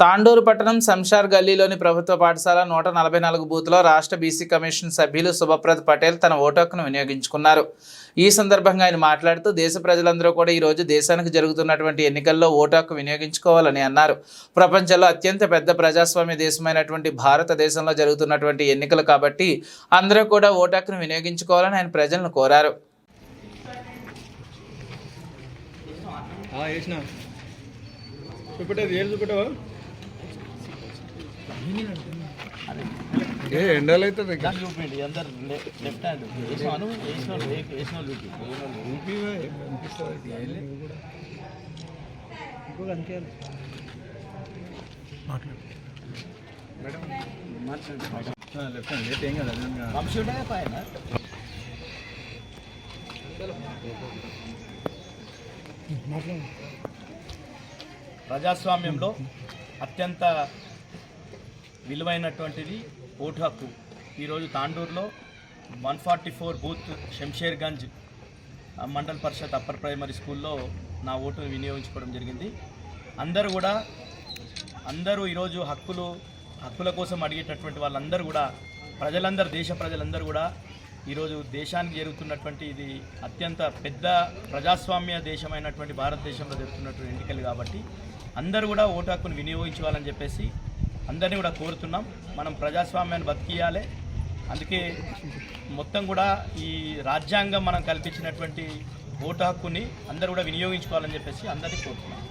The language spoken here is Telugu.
తాండూరు పట్టణం శంషార్ గల్లీలోని ప్రభుత్వ పాఠశాల 144 బూత్లో రాష్ట్ర బీసీ కమిషన్ సభ్యులు శుభప్రద్ పటేల్ తన ఓటు హక్కును వినియోగించుకున్నారు. ఈ సందర్భంగా ఆయన మాట్లాడుతూ దేశ ప్రజలందరూ కూడా ఈరోజు దేశానికి జరుగుతున్నటువంటి ఎన్నికల్లో ఓటు హక్కు వినియోగించుకోవాలని అన్నారు. ప్రపంచంలో అత్యంత పెద్ద ప్రజాస్వామ్య దేశమైనటువంటి భారతదేశంలో జరుగుతున్నటువంటి ఎన్నికలు కాబట్టి అందరూ కూడా ఓటు హక్కును వినియోగించుకోవాలని ఆయన ప్రజలను కోరారు. ఎండలు అవుతుంది ప్రజాస్వామ్యంలో అత్యంత విలువైనటువంటిది ఓటు హక్కు. ఈరోజు తాండూరులో 144 బూత్ శంషేర్గంజ్ మండల్ పరిషత్ అప్పర్ ప్రైమరీ స్కూల్లో నా ఓటును వినియోగించుకోవడం జరిగింది. అందరూ ఈరోజు హక్కుల కోసం అడిగేటటువంటి వాళ్ళందరూ కూడా దేశ ప్రజలందరూ కూడా ఈరోజు దేశానికి జరుగుతున్నటువంటి ఇది అత్యంత పెద్ద ప్రజాస్వామ్య దేశమైనటువంటి భారతదేశంలో జరుగుతున్నటువంటి ఎన్నికలు కాబట్టి అందరూ కూడా ఓటు హక్కును వినియోగించుకోవాలని చెప్పేసి అందరినీ కూడా కోరుతున్నాం. మనం ప్రజాస్వామ్యాన్ని బతికియాలి. అందుకే మొత్తం కూడా ఈ రాజ్యాంగం మనం కల్పించినటువంటి ఓటు హక్కుని అందరూ కూడా వినియోగించుకోవాలని చెప్పేసి అందరినీ కోరుతున్నాం.